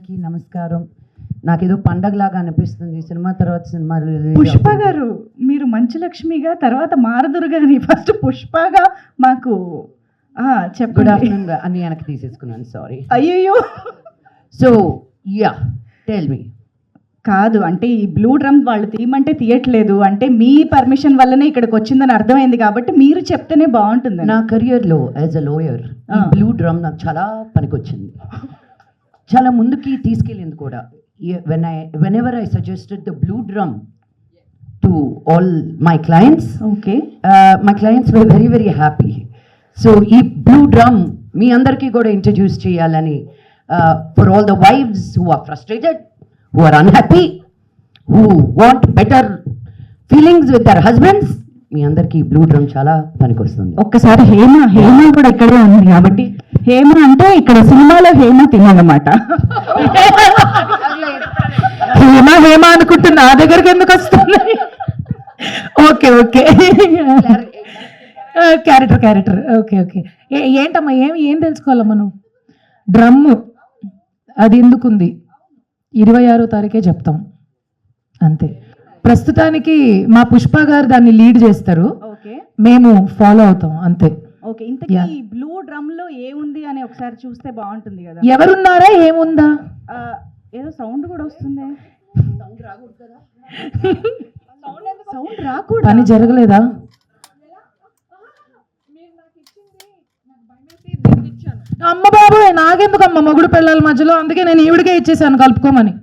అందరికీ నమస్కారం. నాకేదో పండగలాగా అనిపిస్తుంది సినిమా తర్వాత సినిమా రిలీజ్. పుష్ప గారు, మీరు మంచు లక్ష్మిగా తర్వాత మారదురు గాని ఫస్ట్ పుష్పగా మాకు గుడ్ చెప్పండి. ఆఫ్టర్నూన్ అన్ని వెనక్కి తీసేసుకున్నాను, సారీ. అయ్యయ్యో సో యా, టెల్ మీ. కాదు అంటే ఈ బ్లూ డ్రమ్ వాళ్ళు తీయమంటే తీయట్లేదు అంటే మీ పర్మిషన్ వల్లనే ఇక్కడికి వచ్చిందని అర్థమైంది కాబట్టి మీరు చెప్తేనే బాగుంటుంది. నా కెరియర్లో యాజ్ అ లోయర్ ఈ బ్లూ డ్రమ్ నాకు చాలా పనికొచ్చింది, చాలా ముందుకి తీసుకెళ్ళింది కూడా. whenever I suggested the blue drum to all my clients, okay, my clients were very very happy. So ఈ blue drum మీ అందరికీ కూడా ఇంట్రడ్యూస్ చేయాలని, for all the wives who are frustrated, who are unhappy, who want better feelings with their husbands, మీ అందరికీ blue drum చాలా పనికొస్తుంది. ఒక్కసారి హేమ కూడా ఇక్కడే ఉంది కాబట్టి హేమ అంటే ఇక్కడ సినిమాలో హేమ తినమాట. హేమ అనుకుంటున్నా, నా దగ్గరికి ఎందుకు వస్తుంది? Okay okay, character okay okay. ఏంటమ్మా ఏం తెలుసుకోవాలా మనం? డ్రమ్ అది ఎందుకుంది 26వ తారీఖే చెప్తాం అంతే. ప్రస్తుతానికి మా పుష్ప గారు దాన్ని లీడ్ చేస్తారు, మేము ఫాలో అవుతాం అంతే. ఓకే, ఇంతకీ బ్లూ డ్రమ్ లో ఏముంది అని ఒకసారి చూస్తే బాగుంటుంది కదా. ఎవరున్నారా, ఏముందా? ఏదో సౌండ్ కూడా వస్తుంది. సౌండ్ రాకూడదు, పని జరగలేదా? అమ్మ బాబు, నాకెందుకమ్మ మొగుడు పిల్లల మధ్యలో, అందుకే నేను ఈవిడికే ఇచ్చేసాను కలుపుకోమని.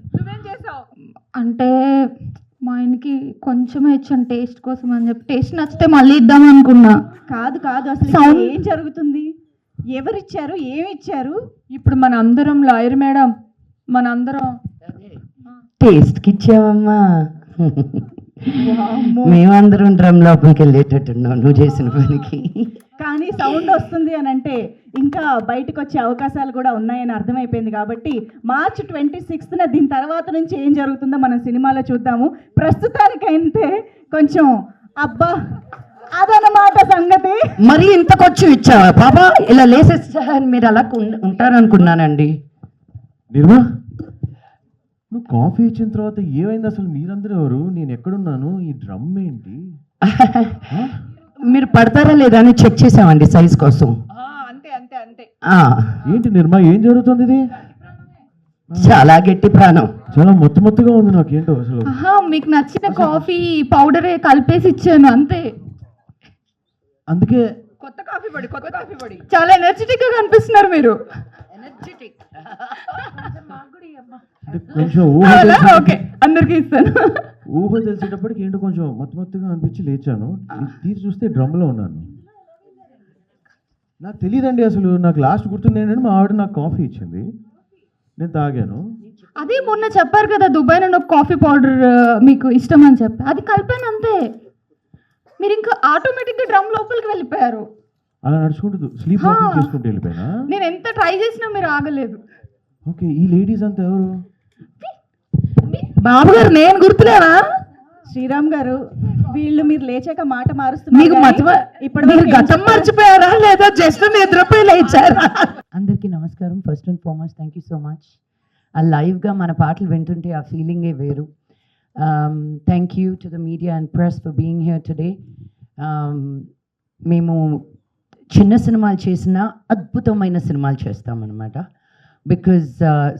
అంటే మా ఆయనకి కొంచెమే ఇచ్చాను టేస్ట్ కోసం అని చెప్పి, టేస్ట్ నచ్చితే మళ్ళీ ఇద్దాం అనుకున్నా. కాదు అసలు ఏం జరుగుతుంది? ఎవరిచ్చారు, ఏమి ఇచ్చారు? ఇప్పుడు మన అందరం లాయర్ మేడం, మన అందరం టేస్ట్కి ఇచ్చావమ్మా, మేమందరం డ్రమ్ లోపలికి వెళ్ళేటట్టున్నాం నువ్వు చేసిన పనికి. కానీ సౌండ్ వస్తుంది అని అంటే ఇంకా బయటకు వచ్చే అవకాశాలు కూడా ఉన్నాయని అర్థమైపోయింది కాబట్టి మార్చ్ 26న దీని తర్వాత నుంచి ఏం జరుగుతుందో మనం సినిమాలో చూద్దాము. ప్రస్తుతానికైతే కొంచెం అబ్బా అదనమాట సంగతి. మరి ఇంతకొచ్చి ఇచ్చావా బాబా, ఇలా లేసేసా అని మీరు అలా ఉంటారనుకున్నానండి. నిర్మా, నువ్వు కాఫీ ఇచ్చిన తర్వాత ఏమైంది అసలు? మీరందరూ ఎవరు? నేను ఎక్కడున్నాను? ఈ డ్రమ్ ఏంటి? మీరు పడతారా లేదా అని చెక్ చేసామండి సైజ్ కోసం. ఏంటి నిర్మా, ఏం జరుగుతుంది? ఇది చాలా గట్టి ప్రాణం, చాలా మొత్తుగా ఉంది నాకేంటో అసలు. మీకు నచ్చిన కాఫీ పౌడరే కలిపేసి ఇచ్చాను అంతే. అందుకే కొత్త కాఫీ పొడి చాలా ఎనర్జెటిక్ గా కనిపిస్తున్నారు మీరు. కొంచెం ఓకే, అందరికి ఇస్తాను. ఊహ తెలిసేటప్పటికి ఏంటో కొంచెం మొత్తుగా అనిపించి లేచాను. తీసి చూస్తే డ్రమ్లో ఉన్నాను. నాకు తెలియదండి అసలు. నాకు లాస్ట్ గుర్తుంది ఏంటంటే మా ఆవిడ నాకు కాఫీ ఇచ్చింది, నేను తాగాను. అదే మొన్న చెప్పారు కదా దుబాయ్ నుండి ఒక కాఫీ పౌడర్ మీకు ఇష్టం అని చెప్పి, అది కలిపాను అంతే. మీరు ఇంకా ఆటోమేటిక్గా డ్రమ్ లోపలికి వెళ్ళిపోయారు. అలా నడుచుకుంటూ స్లీప్ వాకింగ్ చేసుకుంటూ వెళ్ళిపోయినా? నేను ఎంత ట్రై చేసినా మీరు ఆగలేదు. ఓకే, ఈ లేడీస్ అంతా ఎవరు? బాబు గారు, నేను గుర్తులేనా? శ్రీరామ్ గారు, వీళ్ళు మీరు లేచాక మాట మారుస్తున్నారు. ఇప్పుడు గతం మర్చిపోయారా లేదా జస్ట్ నిద్రపోయి లేచారా? అందరికీ నమస్కారం. First and foremost thank you so much. ఆ లైవ్గా మన పాటలు వింటుంటే ఆ ఫీలింగే వేరు. Thank you to the media and press for being here today. మేము చిన్న సినిమాలు చేసిన అద్భుతమైన సినిమాలు చేస్తామన్నమాట. బికాజ్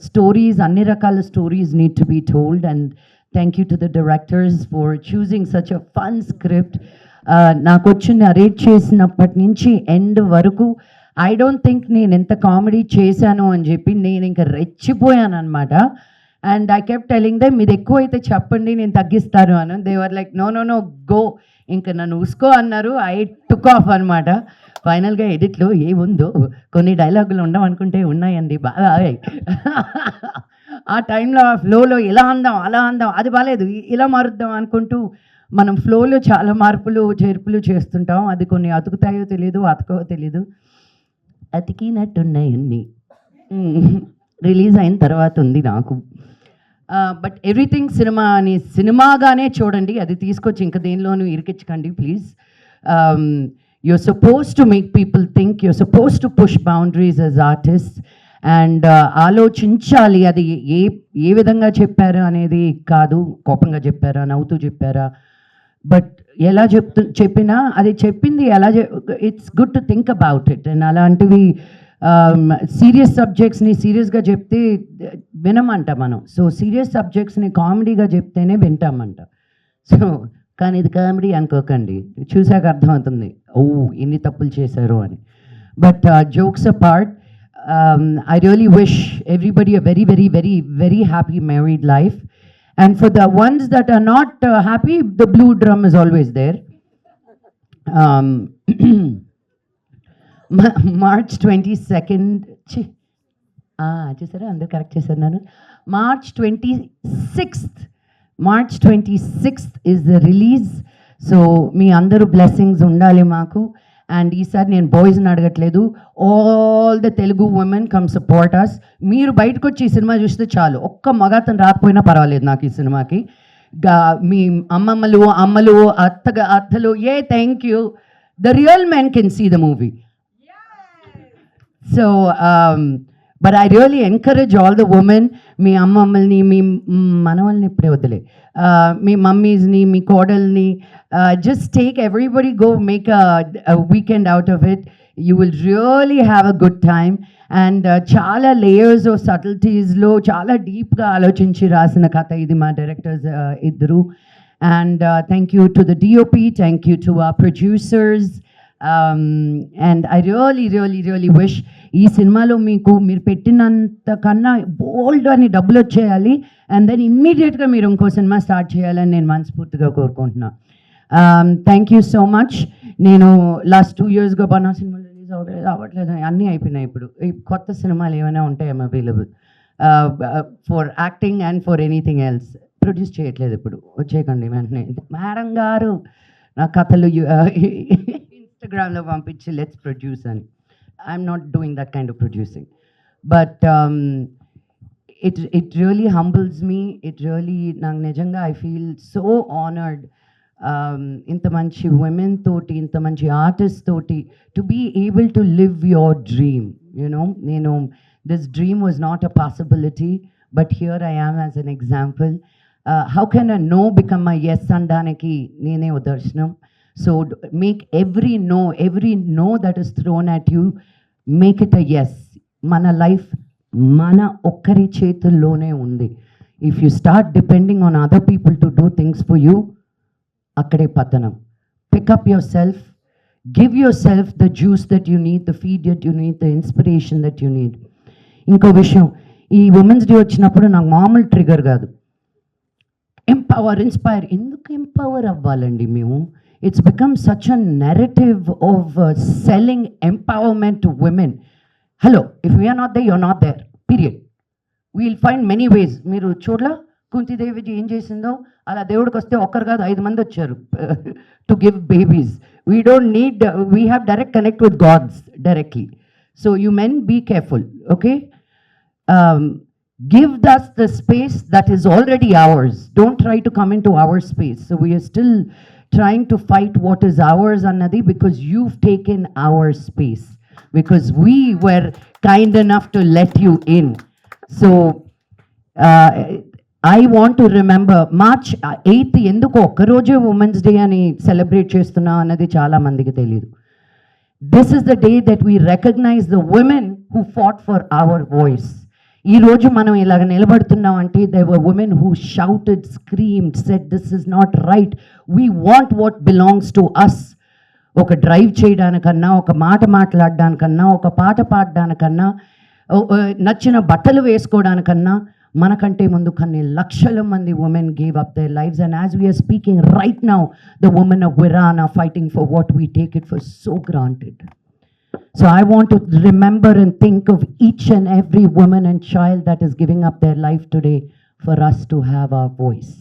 స్టోరీస్, అన్ని రకాల stories need to be told. And thank you to the directors for choosing such a fun script. నాకు వచ్చి నరేట్ చేసినప్పటి నుంచి ఎండ్ వరకు ఐ డోంట్ థింక్ నేను ఎంత కామెడీ చేశాను అని చెప్పి నేను ఇంకా రెచ్చిపోయాను అనమాట. And I kept telling them, ఇది ఎక్కువ అయితే చెప్పండి నేను తగ్గిస్తాను అని. They were like no no no go, ఇంకా నన్ను ఉసుకో అన్నారు. ఐ టుక్ ఆఫ్ అనమాట. ఫైనల్గా ఎడిట్లో ఏముందో కొన్ని డైలాగులు ఉండవనుకుంటే ఉన్నాయండి, బాగా ఆ టైంలో ఆ ఫ్లోలో ఇలా అందాం అలా అందాం, అది బాగాలేదు ఇలా మారుద్దాం అనుకుంటూ మనం ఫ్లోలో చాలా మార్పులు చేర్పులు చేస్తుంటాం. అది కొన్ని అతుకుతాయో తెలీదు, అతకవో తెలీదు. అతికినట్టున్నాయన్నీ రిలీజ్ అయిన తర్వాత ఉంది నాకు. బట్ ఎవ్రీథింగ్ సినిమా అని సినిమాగానే చూడండి, అది తీసుకొచ్చి ఇంకా దేనిలోనూ ఇరికించకండి please. you're supposed to make people think, you're supposed to push boundaries as artists, and ఆలోచించాలి అది ఏ విధంగా చెప్పారు అనేది కాదు, కోపంగా చెప్పారా, నవ్వుతూ చెప్పారా, బట్ ఎలా చెప్పినా అది చెప్పింది ఎలా it's good to think about it. And అలాంటివి సీరియస్ సబ్జెక్ట్స్ని సీరియస్గా చెప్తే వినమంట మనం. సో సీరియస్ సబ్జెక్ట్స్ని కామెడీగా చెప్తేనే వింటామంట. సో కానీ ఇది కామెడీ అనుకోకండి, చూసాక అర్థమవుతుంది ఓ ఎన్ని తప్పులు చేశారు అని. But jokes apart, I really wish everybody a very, very, very, very happy married life. And for the ones that are not happy, the blue drum is always there. March 22nd, చూసారా అందరు correct చేశారు నన్ను. March 26th is the release. So మీ అందరూ blessings ఉండాలి మాకు. And ఈసారి నేను బాయ్స్ని అడగట్లేదు, all the Telugu women come support us. మీరు బయటకు వచ్చి ఈ సినిమా చూస్తే చాలు, ఒక్క మగాతను రాకపోయినా పర్వాలేదు నాకు ఈ సినిమాకి. మీ అమ్మలు అత్తలు thank you, the real men can see the movie. So but I really encourage all the women, మీ అమ్మమ్మల్ని మీ మనవల్ని ఇప్పుడే వదిలే, మీ మమ్మీస్ని మీ కోడల్ని, just take everybody go make a weekend out of it. You will really have a good time. And చాలా layers of సటిల్టీస్లో చాలా డీప్గా ఆలోచించి రాసిన కథ ఇది మా డైరెక్టర్స్ ఇద్దరు. And thank you to the DOP, thank you to our producers. And I really wish ఈ సినిమాలో మీరు పెట్టినంత కన్నా బోల్డ్ అని డబ్బులు వచ్చేయాలి, అండ్ దెన్ ఇమ్మీడియట్గా మీరు ఇంకో సినిమా స్టార్ట్ చేయాలని నేను మనస్ఫూర్తిగా కోరుకుంటున్నాను. Thank you so much. నేను లాస్ట్ 2 yearsగా బనా సినిమాలు రిలీజ్ అవ్వట్లేదు, అన్నీ అయిపోయినాయి. ఇప్పుడు కొత్త సినిమాలు ఏమైనా ఉంటాయేమో available for acting and for anything else. Produce చేయట్లేదు ఇప్పుడు, వచ్చేయకండి వెంటనే మేడం గారు నా కథలు ఇన్స్టాగ్రామ్లో పంపించి లెట్స్ ప్రొడ్యూస్ అని. I'm not doing that kind of producing. But it really humbles me. It really నాకు నిజంగా ఐ ఫీల్ సో ఆనర్డ్. ఇంత మంచి women తోటి, ఇంత మంచి ఆర్టిస్ట్ తోటి to be able to live your dream. నేను this dream was not a possibility, but here I am as an example. How can a no become a yes అనడానికి నేనే ఉదర్శనం. So make every no that is thrown at you, make it a yes. మన life మన ఒక్కరి చేతుల్లోనే ఉంది. If you start depending on other people to do things for you, అక్కడే పతనం. Pick up your self, give your self the juice that you need, the feed that you need, the inspiration that you need. ఇంకో విషయం, ఈ women's day వచ్చినప్పుడు నాకు మామూలు trigger కాదు, inspire. ఎందుకు ఎంపవర్ అవ్వాలండి మేము? It's become such a narrative of selling empowerment to women. Hello, if we're not there, you're not there, period. We'll find many ways. మీరు చూడలా కుంతిదేవి ఏం చేసిందో, అలా దేవుడికి వస్తే ఒక్కరు కాదు 5 మంది వచ్చారు to give babies. We don't need, we have direct connect with gods directly. So you men be careful, okay? Give us the space that is already ours. Don't try to come into our space. So we are still trying to fight what is ours, Annadi, because you've taken our space, because we were kind enough to let you in. So I want to remember March 8th ఎందుకు ఒక్కరోజే women's day అని celebrate చేస్తున్నా అన్నది చాలా మందికి తెలియదు. This is the day that we recognize the women who fought for our voice. ఈ రోజు మనం ఇలాగ నిలబడుతున్నాం అంటే there were women who shouted, screamed, said this is not right. We want what belongs to us. ఒక drive చేయడానికన్నా, ఒక మాట మాట్లాడడానికన్నా, ఒక పాట పాడడానికన్నా, నచ్చిన బట్టలు వేసుకోవడానికన్నా మనకంటే ముందు కొన్ని లక్షల మంది women gave up their lives. And as we are speaking right now, the women of Iran are fighting for what we take it for so granted. So I want to remember and think of each and every woman and child that is giving up their life today for us to have our voice.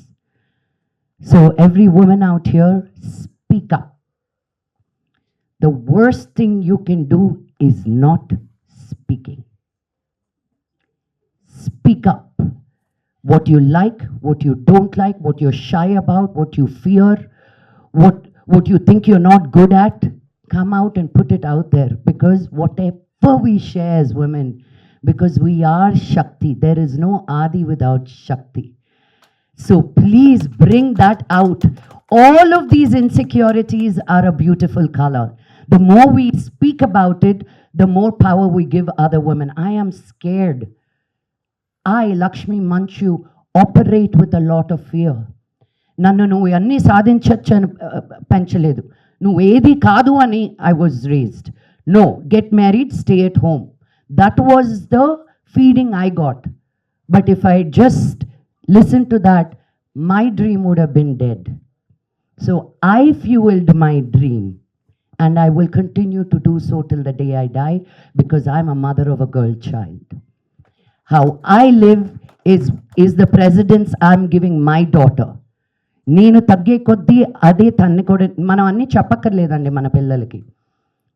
So every woman out here, speak up. The worst thing you can do is not speaking. Speak up. What you like, what you don't like, what you're shy about, what you fear, what you think you're not good at, come out and put it out there, because whatever we share as women, because we are Shakti. There is no Adi without Shakti. So please bring that out. All of these insecurities are a beautiful color. The more we speak about it, the more power we give other women. I am scared. I, Lakshmi Manchu, operate with a lot of fear. నన్ను నువ్వు అన్నీ సాధించచ్చు అని పెంచలేదు. నువ్వు ఏది కాదు అని I was raised. No, get married, stay at home. That was the feeding I got. But if I just listened to that, my dream would have been dead. So I fueled my dream, and I will continue to do so till the day I die, because I'm a mother of a girl child. How I live is the precedence I'm giving my daughter. నేను తగ్గే కొద్దీ అదే తన్ని కూడా మనం అన్నీ చెప్పక్కర్లేదండి మన పిల్లలకి.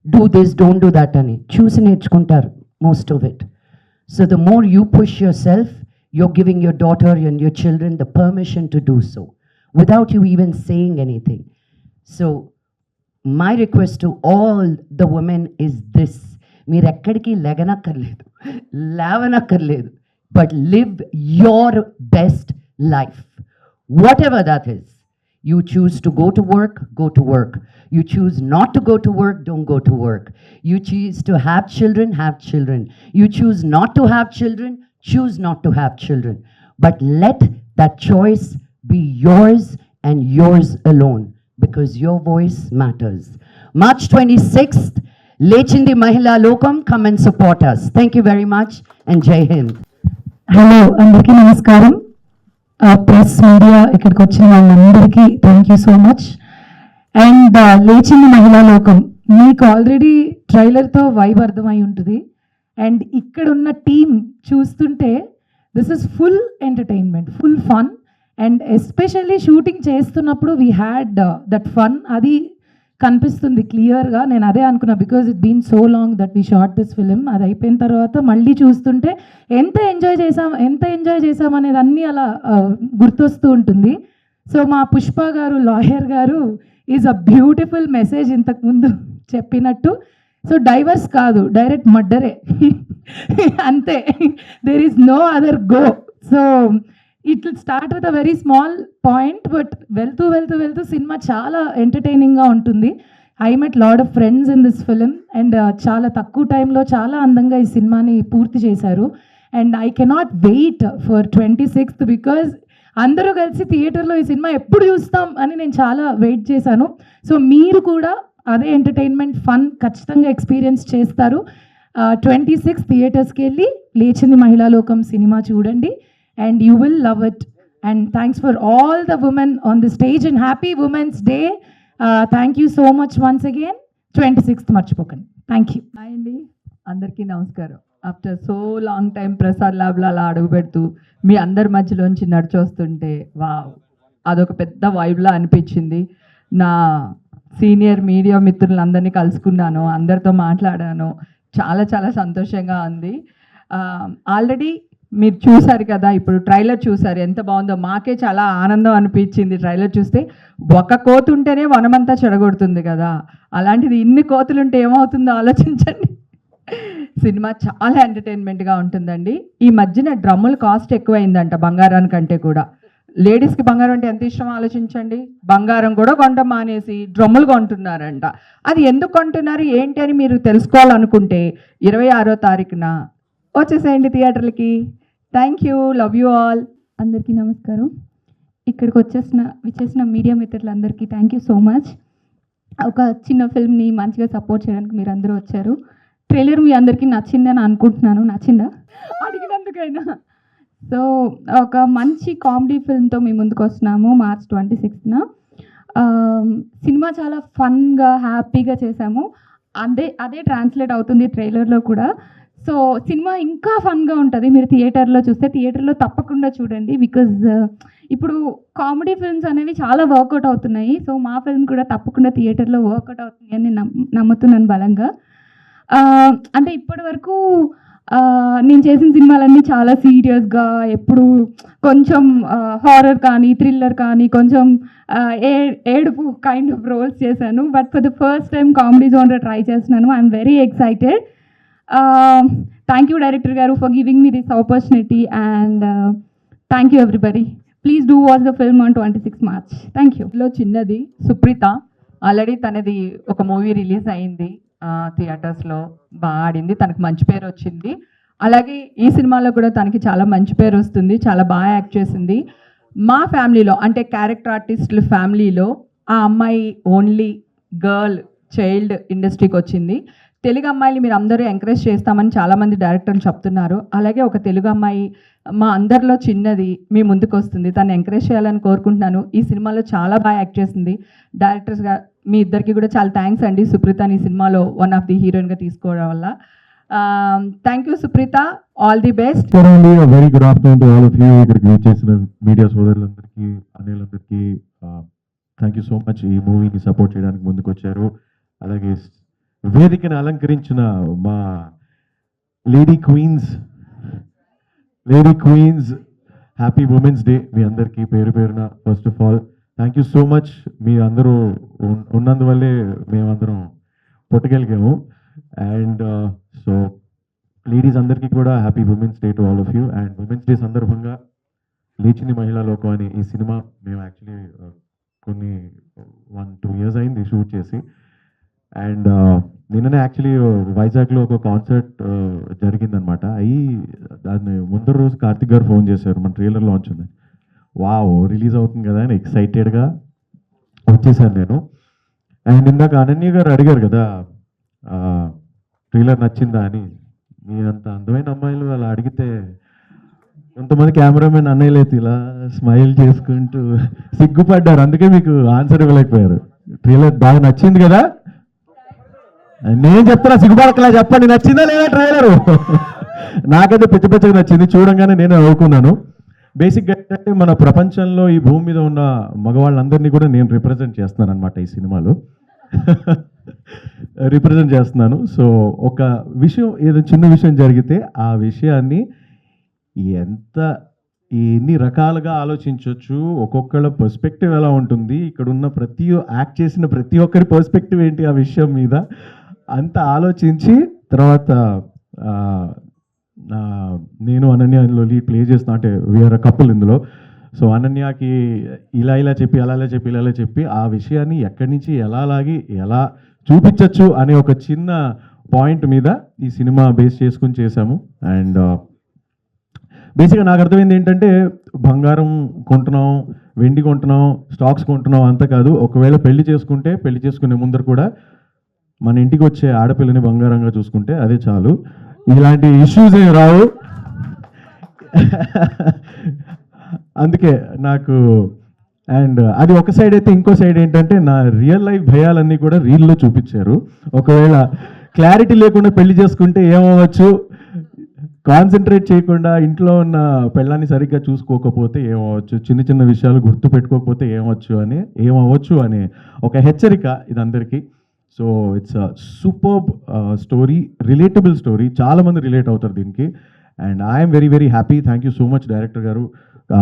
Do this, don't do that అని చూసి నేర్చుకుంటారు most of it. So the more you push your self, you're giving your daughter and your children the permission to do so without you even saying anything. So my request to all the women is this: మీరు ఎక్కడికి లెగనక్కర్లేదు, లేవనక్కర్లేదు, but live your best life, whatever that is. You choose to go to work, go to work. You choose not to go to work, don't go to work. You choose to have children, have children. You choose not to have children, choose not to have children. But let that choice be yours and yours alone, because your voice matters. March 26th, Lechindi Mahila Lokam, come and support us. Thank you very much, and Jai Hind. Hello, అందరికీ నమస్కారం. Press media ఇక్కడికి వచ్చిన వాళ్ళందరికీ thank you so much. And లేచింది మహిళా లోకం, మీకు already ట్రైలర్తో vibe అర్థమై ఉంటుంది. అండ్ ఇక్కడ ఉన్న టీమ్ చూస్తుంటే this is full entertainment, full fun. And especially shooting చేస్తున్నప్పుడు వీ హ్యాడ్ దట్ ఫన్, అది కనిపిస్తుంది క్లియర్గా. నేను అదే అనుకున్నా, because it been so long that we shot this film. అది అయిపోయిన తర్వాత మళ్ళీ చూస్తుంటే ఎంత ఎంజాయ్ చేసాం అనేది అన్నీ అలా గుర్తొస్తూ ఉంటుంది. సో మా పుష్ప గారు, లాయర్ గారు, ఈజ్ అ బ్యూటిఫుల్ మెసేజ్ ఇంతకుముందు చెప్పినట్టు. సో డైవర్స్ కాదు, డైరెక్ట్ మర్డరే అంతే. There is no other go. So it will start with a very small point, but వెళ్తూ వెళ్తూ వెళ్తూ సినిమా చాలా ఎంటర్టైనింగ్గా ఉంటుంది. I met lot of friends in this film, and చాలా తక్కువ టైంలో చాలా అందంగా ఈ సినిమాని పూర్తి చేశారు. And I cannot wait for 26th, because అందరూ కలిసి థియేటర్లో ఈ సినిమా ఎప్పుడు చూస్తాం అని నేను చాలా వెయిట్ చేశాను. సో మీరు కూడా అదే ఎంటర్టైన్మెంట్, ఫన్ ఖచ్చితంగా ఎక్స్పీరియన్స్ చేస్తారు. 26th థియేటర్స్కి వెళ్ళి లేచింది మహిళా లోకం సినిమా చూడండి, and you will love it. And thanks for all the women on the stage, and happy Women's Day. Thank you so much once again. 26th మర్చిపోకండి. Thank you. హాయ్ అండి, అందరికీ నమస్కారం. After so long time Prasad ల్యాబ్లో అలా అడుగు పెడుతూ మీ అందరి మధ్యలోంచి నడిచొస్తుంటే wow, అదొక పెద్ద వైబ్లా అనిపించింది. నా సీనియర్ మీడియా మిత్రులందరినీ కలుసుకున్నాను, అందరితో మాట్లాడాను, చాలా చాలా సంతోషంగా ఉంది. ఆల్రెడీ మీరు చూసారు కదా, ఇప్పుడు ట్రైలర్ చూసారు, ఎంత బాగుందో. మాకే చాలా ఆనందం అనిపించింది ట్రైలర్ చూస్తే. ఒక కోతి ఉంటేనే వనమంతా చెడగొడుతుంది కదా, అలాంటిది ఇన్ని కోతులుంటే ఏమవుతుందో ఆలోచించండి. సినిమా చాలా ఎంటర్టైన్మెంట్గా ఉంటుందండి. ఈ మధ్యన డ్రమ్ముల కాస్ట్ ఎక్కువైందంట బంగారానికంటే కూడా. లేడీస్కి బంగారం అంటే ఎంత ఇష్టం ఆలోచించండి. బంగారం కూడా కొంటాం మానేసి డ్రమ్ములు కొంటున్నారంట. అది ఎందుకు కొంటున్నారు ఏంటి అని మీరు తెలుసుకోవాలనుకుంటే 26వ తారీఖున వచ్చేసేయండి థియేటర్లకి. Thank you, love you all. అందరికీ నమస్కారం. ఇక్కడికి విచ్చేసిన మీడియా మిత్రులందరికీ థ్యాంక్ యూ సో మచ్. ఒక చిన్న ఫిల్మ్ని మంచిగా సపోర్ట్ చేయడానికి మీరు అందరూ వచ్చారు. ట్రైలర్ మీ అందరికీ నచ్చిందని అనుకుంటున్నాను. నచ్చిందా అడిగినందుకైనా? సో ఒక మంచి కామెడీ ఫిల్మ్తో మీ ముందుకు వస్తున్నాము March 26th. సినిమా చాలా ఫన్గా, హ్యాపీగా చేసాము. అదే ట్రాన్స్లేట్ అవుతుంది ట్రైలర్లో కూడా. సో సినిమా ఇంకా ఫన్గా ఉంటుంది. మీరు థియేటర్లో చూస్తే థియేటర్లో తప్పకుండా చూడండి, బికాజ్ ఇప్పుడు కామెడీ ఫిల్మ్స్ అనేవి చాలా వర్కౌట్ అవుతున్నాయి. సో మా ఫిల్మ్ కూడా తప్పకుండా థియేటర్లో వర్కౌట్ అవుతుంది అని నేను నమ్ముతున్నాను బలంగా. అంటే ఇప్పటి వరకు నేను చేసిన సినిమాలన్నీ చాలా సీరియస్గా, ఎప్పుడు కొంచెం హారర్ కానీ థ్రిల్లర్ కానీ కొంచెం ఏడుపు కైండ్ ఆఫ్ రోల్స్ చేశాను. But for the first time comedy genre try చేస్తున్నాను. I'm very excited. Thank you director గారు for giving me this opportunity and thank you everybody. Please do watch the film on 26 March. Thank you. లో చిన్నది Supritha already తనది ఒక movie release అయింది థియేటర్స్లో, బాగా ఆడింది, తనకు మంచి పేరు వచ్చింది. అలాగే ఈ సినిమాలో కూడా తనకి చాలా మంచి పేరు వస్తుంది, చాలా బాగా యాక్ట్ చేసింది. మా ఫ్యామిలీలో అంటే క్యారెక్టర్ ఆర్టిస్టుల ఫ్యామిలీలో ఆ అమ్మాయి ఓన్లీ గర్ల్ చైల్డ్ ఇండస్ట్రీకి వచ్చింది. తెలుగు అమ్మాయిని మీరు అందరూ ఎంకరేజ్ చేస్తామని చాలామంది డైరెక్టర్లు చెప్తున్నారు. అలాగే ఒక తెలుగు అమ్మాయి మా అందరిలో చిన్నది మీ ముందుకు వస్తుంది, తను ఎంకరేజ్ చేయాలని కోరుకుంటున్నాను. ఈ సినిమాలో చాలా బాగా యాక్ట్ చేసింది. డైరెక్టర్స్గా మీ ఇద్దరికి కూడా చాలా థ్యాంక్స్ అండి, సుప్రీతని ఈ సినిమాలో వన్ ఆఫ్ ది హీరోయిన్గా తీసుకోవడం వల్ల. Thank you Supritha, all the best. Very good afternoon to all of you. ఇక్కడికి వచ్చేసిన మీడియా సోదరులందరికీ, అనిలందరికీ థ్యాంక్ యూ సో మచ్. ఈ మూవీని సపోర్ట్ చేయడానికి ముందుకు వచ్చారు. అలాగే వేదికను అలంకరించిన మా lady queens, happy women's day మీ అందరికీ పేరు పేరున. First of all thank you so much. మీ అందరూ ఉన్నందువల్లే మేమందరం పుట్టగలిగాము. అండ్ సో లేడీస్ అందరికీ కూడా happy women's day to all of you. And women's day సందర్భంగా లేచింది మహిళా లోకం అని ఈ సినిమా మేము యాక్చువల్లీ కొన్ని 1-2 years అయింది షూట్ చేసి. అండ్ నిన్ననే యాక్చువల్లీ వైజాగ్లో ఒక కాన్సర్ట్ జరిగిందనమాట. దాన్ని ముందు రోజు కార్తిక్ గారు ఫోన్ చేశారు, మన ట్రైలర్ లాంచ్ ఉంది, వావ్ రిలీజ్ అవుతుంది కదా అని ఎక్సైటెడ్గా వచ్చేసాను నేను. అండ్ ఇందాక అనన్య గారు అడిగారు కదా ట్రైలర్ నచ్చిందా అని. మీ అంత అందమైన అమ్మాయిలు అలా అడిగితే కొంతమంది కెమెరామెన్ అన్నయ్యలేదు ఇలా స్మైల్ చేసుకుంటూ సిగ్గుపడ్డారు, అందుకే మీకు ఆన్సర్ ఇవ్వలేకపోయారు. ట్రైలర్ బాగా నచ్చింది కదా? నేను చెప్తున్నా, సిగ్గుపడకలా చెప్పండి, నచ్చిందా లేదా ట్రైలరు? నాకైతే పిచ్చగా నచ్చింది, చూడంగానే నేను నవ్వుకున్నాను. బేసిక్గా ఏంటంటే మన ప్రపంచంలో ఈ భూమి మీద ఉన్న మగవాళ్ళందరినీ కూడా నేను రిప్రజెంట్ చేస్తున్నాను అనమాట ఈ సినిమాలో. రిప్రజెంట్ చేస్తున్నాను. సో ఒక విషయం, ఏదో చిన్న విషయం జరిగితే ఆ విషయాన్ని ఎన్ని రకాలుగా ఆలోచించవచ్చు, ఒక్కొక్కళ్ళ పర్స్పెక్టివ్ ఎలా ఉంటుంది, ఇక్కడ ఉన్న యాక్ట్ చేసిన ప్రతి ఒక్కరి పర్స్పెక్టివ్ ఏంటి ఆ విషయం మీద అంత ఆలోచించి తర్వాత నేను అనన్య ఇందులో లీడ్ ప్లే చేస్తున్నా, అంటే వీఆర్ అ కపుల్ ఇందులో. సో అనన్యకి ఇలా చెప్పి అలా చెప్పి ఇలా చెప్పి ఆ విషయాన్ని ఎక్కడి నుంచి ఎలా లాగి ఎలా చూపించవచ్చు అనే ఒక చిన్న పాయింట్ మీద ఈ సినిమా బేస్ చేసుకుని చేశాము. అండ్ బేసిక్గా నాకు అర్థమైంది ఏంటంటే, బంగారం కొంటున్నాం, వెండి కొంటున్నాం, స్టాక్స్ కొంటున్నాం అంత కాదు. ఒకవేళ పెళ్లి చేసుకునే ముందర కూడా మన ఇంటికి వచ్చే ఆడపిల్లని బంగారంగా చూసుకుంటే అదే చాలు, ఇలాంటి ఇష్యూస్ ఏమి రావు. అందుకే నాకు అండ్ అది ఒక సైడ్ అయితే, ఇంకో సైడ్ ఏంటంటే నా రియల్ లైఫ్ భయాలన్నీ కూడా రీల్లో చూపించారు. ఒకవేళ క్లారిటీ లేకుండా పెళ్లి చేసుకుంటే ఏమవ్వచ్చు, కాన్సన్ట్రేట్ చేయకుండా ఇంట్లో ఉన్న పెళ్ళాన్ని సరిగ్గా చూసుకోకపోతే ఏమవచ్చు, చిన్న చిన్న విషయాలు గుర్తు పెట్టుకోకపోతే ఏమవచ్చు అనే ఒక హెచ్చరిక ఇదందరికీ. So it's a superb story, relatable story, చాలామంది రిలేట్ అవుతారు దీనికి. And I'm very very happy. Thank you so much director గారు,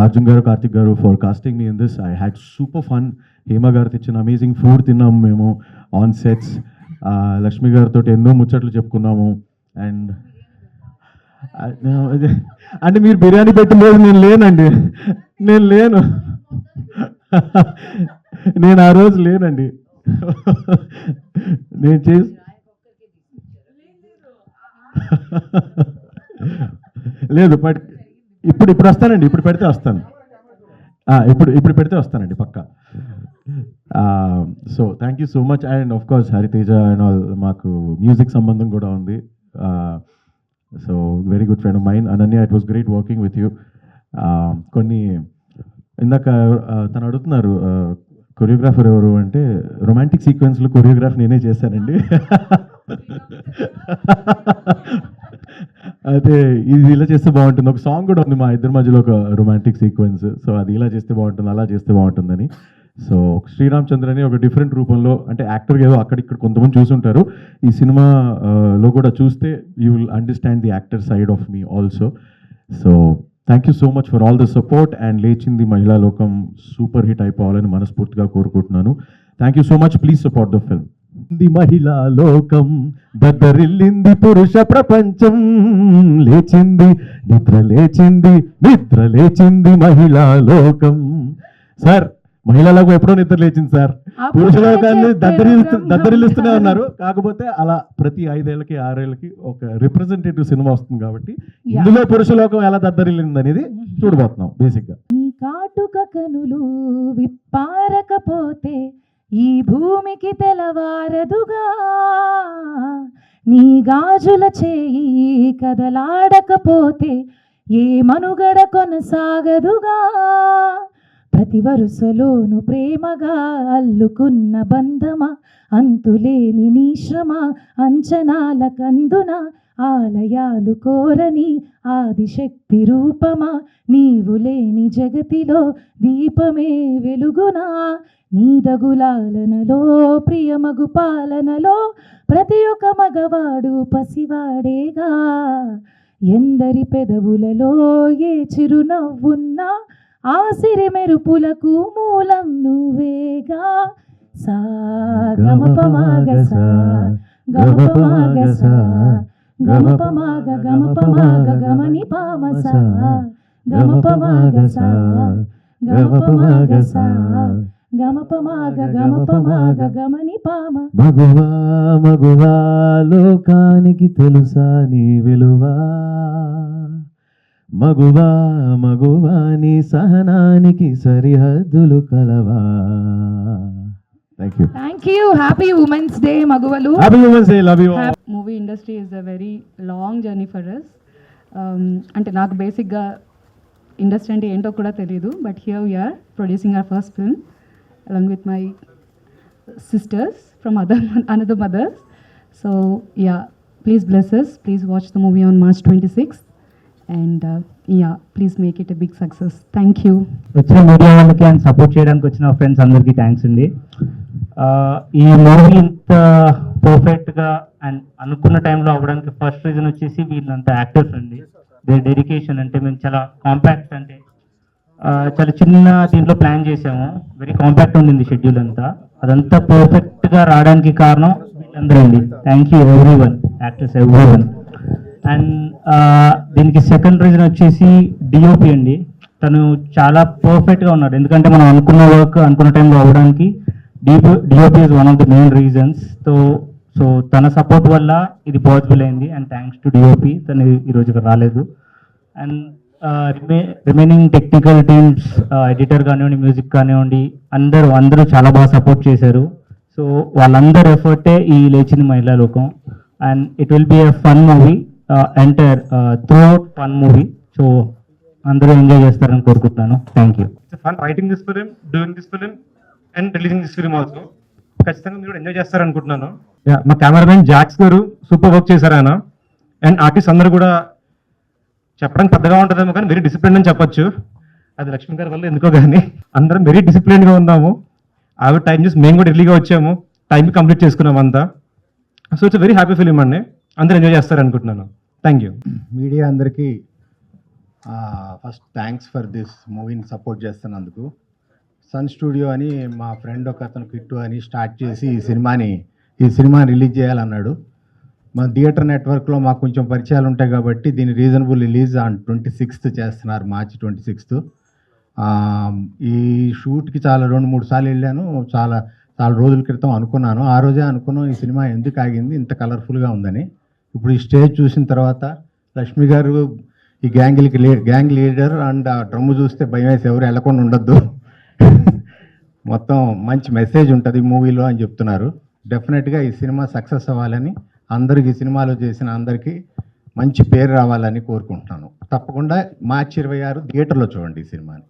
అర్జున్ గారు, కార్తిక్ గారు for casting me in this. I had super fun. Hema గారు తెచ్చిన అమేజింగ్ ఫుడ్ తిన్నాము మేము ఆన్ సెట్స్. లక్ష్మి గారితో ఎన్నో ముచ్చట్లు చెప్పుకున్నాము. అండ్ అంటే మీరు బిర్యానీ పెట్టిన రోజు నేను లేనండి, నేను ఆ రోజు లేనండి. నేను లేదు, బట్ ఇప్పుడు వస్తానండి, ఇప్పుడు పెడితే వస్తాను, ఇప్పుడు పెడితే వస్తానండి పక్కా. So thank you so much. And of course Haritheja and all, మాకు మ్యూజిక్ సంబంధం కూడా ఉంది. So very good friend of mine Ananya, it was great working with you. కొన్ని ఇందాక తను అడుగుతున్నారు కొరియోగ్రాఫర్ ఎవరు అంటే, రొమాంటిక్ సీక్వెన్స్లో కొరియోగ్రాఫ్ నేనే చేశానండి. అయితే ఇది ఇలా చేస్తే బాగుంటుంది. ఒక సాంగ్ కూడా ఉంది మా ఇద్దరి మధ్యలో, ఒక రొమాంటిక్ సీక్వెన్స్. సో అది ఇలా చేస్తే బాగుంటుంది, అలా చేస్తే బాగుంటుందని. సో శ్రీరామచంద్ర అని ఒక డిఫరెంట్ రూపంలో, అంటే యాక్టర్గా ఏదో అక్కడిక్కడ కొంతమంది చూసుంటారు, ఈ సినిమాలో కూడా చూస్తే you will understand the actor side of me also. So thank you so much for all the support. And లేచింది మహిళా లోకం సూపర్ హిట్ అయిపోవాలని మనస్ఫూర్తిగా కోరుకుంటున్నాను. Thank you so much. Please support the film. ఇది మహిళా లోకం, దద్దరిల్లింది పురుష ప్రపంచం, లేచింది నిద్ర లేచింది, నిద్ర లేచింది మహిళా లోకం. సార్ మహిళా లోకం ఎప్పుడో నిద్ర లేచింది సార్, పురుష లోకాన్ని దద్దరిల్లుస్తూనే ఉన్నారు. కాకపోతే అలా ప్రతి 5 ఏళ్ళకి 6 ఏళ్ళకి ఒక రిప్రజెంటేటివ్ సినిమా వస్తుంది కాబట్టి ఇందులో పురుష లోకం ఎలా దద్దరిల్లింది అనేది చూడబోతున్నాం బేసిక్ గా. ఈ కాటుక కనులు విప్పారకపోతే ఈ భూమికి తెలవారదుగా, నీ గాజుల చేయి కదలాడకపోతే ఏ మనుగడ కొనసాగదుగా, ప్రతి వరుసలోను ప్రేమగా అల్లుకున్న బంధమా, అంతులేని నీ శ్రమ అంచనాల కందున, ఆలయాలు కోరని ఆదిశక్తి రూపమా, నీవు లేని జగతిలో దీపమే వెలుగునా, నీదగులాలనలో ప్రియమగు పాలనలో ప్రతి ఒక్క మగవాడు పసివాడేగా, ఎందరి పెదవులలో ఏ చిరునవ్వున్నా ఆ సిరి మెరుపులకు మూలం నువ్వేగా, సా గమపమాగ సా గమపమాగ సా గమపమాగ గమపమాగ గమని పామస గమపమాగ సా గమపమాగ సా గమపమాగ గమపమాగ గమని పామ. మగువా మగువా లోకానికి తెలుసా నీ విలువా, మగువా మగువా నీ సహనానికి సరిహద్దులు కలవా. Thank you. Happy women's day మగువలు. Happy women's day. Love you. Movie industry is a very long journey for us. అంటే నాకు బేసిక్గా ఇండస్ట్రీ అంటే ఏంటో కూడా తెలియదు, but here we are producing our first film along with my sisters from another mothers. So yeah, please bless us. Please watch the movie on March 26th. And yeah, please make it a big success. Thank you. వచ్చిన media వాళ్ళకి and support చేయడానికి వచ్చిన friends అందరికీ thanks అండి. ఈ movie ఇంత పర్ఫెక్ట్గా and అనుకున్న టైంలో అవ్వడానికి ఫస్ట్ రీజన్ వచ్చేసి వీళ్ళంతా యాక్టర్స్ అండి. They dedication. అంటే మేము చాలా కాంపాక్ట్, అంటే చాలా చిన్న దీంట్లో ప్లాన్ చేసాము. వెరీ కాంపాక్ట్ ఉండింది షెడ్యూల్ అంతా. అదంతా పర్ఫెక్ట్గా రావడానికి కారణం వీళ్ళందరూ అండి. Thank you every one, actors every one. And దీనికి సెకండ్ రీజన్ వచ్చేసి డిఓపి అండి. తను చాలా పర్ఫెక్ట్గా ఉన్నాడు. ఎందుకంటే మనం అనుకున్న వర్క్ అనుకున్న టైంలో అవ్వడానికి DOP is one of the main reasons. So తన సపోర్ట్ వల్ల ఇది పాసిబుల్ అయింది. అండ్ థ్యాంక్స్ టు డిఓపి, తను ఈరోజు రాలేదు. And remaining technical teams, editor కానివ్వండి, మ్యూజిక్ కానివ్వండి, అందరూ చాలా బాగా సపోర్ట్ చేశారు. సో వాళ్ళందరూ ఎఫర్టే ఈ లేచింది మహిళా లోకం. And it will be a fun movie, entire through out fun movie. So అందరూ ఎంజాయ్ చేస్తారని కోరుకుంటున్నాను. Thank you. Fun writing this film, doing this film and releasing this film also. ఖచ్చితంగా మీరు కూడా ఎంజాయ్ చేస్తారనుకుంటున్నాను. మా కెమెరామెన్ జాక్స్ గారు super work చేశారు ఆయన. అండ్ ఆర్టిస్ట్ అందరూ కూడా చెప్పడానికి పెద్దగా ఉంటుందేమో కానీ వెరీ డిసిప్లిన్ అని చెప్పొచ్చు. అది లక్ష్మి గారి వల్ల ఎందుకో కానీ అందరం వెరీ డిసిప్లిన్గా ఉన్నాము. ఆవిడ టైం చూసి మేము కూడా ఎర్లీగా వచ్చాము, టైంకి కంప్లీట్ చేసుకున్నాము అంతా. So it's very happy film అండి. అందరూ ఎంజాయ్ చేస్తారనుకుంటున్నాను. Thank you. మీడియా అందరికీ ఫస్ట్ థ్యాంక్స్ ఫర్ దిస్ మూవీని సపోర్ట్ చేస్తున్నందుకు. సన్ స్టూడియో అని మా ఫ్రెండ్ ఒక అతను కిట్టు అని స్టార్ట్ చేసి ఈ సినిమాని రిలీజ్ చేయాలన్నాడు. మా థియేటర్ నెట్వర్క్లో మాకు కొంచెం పరిచయాలు ఉంటాయి కాబట్టి దీన్ని రీజనబుల్ రిలీజ్ ఆన్ 26th చేస్తున్నారు, మార్చి 26th. ఈ షూట్కి చాలా 2-3 సార్లు వెళ్ళాను. చాలా రోజుల క్రితం అనుకున్నాను. ఆ రోజే అనుకున్నాను ఈ సినిమా ఎందుకు ఆగింది ఇంత కలర్ఫుల్గా ఉందని. ఇప్పుడు ఈ స్టేజ్ చూసిన తర్వాత లక్ష్మి గారు ఈ గ్యాంగ్ లీడర్ అండ్ ఆ డ్రమ్ము చూస్తే భయం వేసి ఎవరు వెళ్ళకుండా ఉండొద్దు, మొత్తం మంచి మెసేజ్ ఉంటుంది మూవీలో అని చెప్తున్నారు. డెఫినెట్గా ఈ సినిమా సక్సెస్ అవ్వాలని, అందరికి ఈ సినిమాలో చేసిన అందరికీ మంచి పేరు రావాలని కోరుకుంటున్నాను. తప్పకుండా మార్చి 26 థియేటర్లో చూడండి ఈ సినిమాని.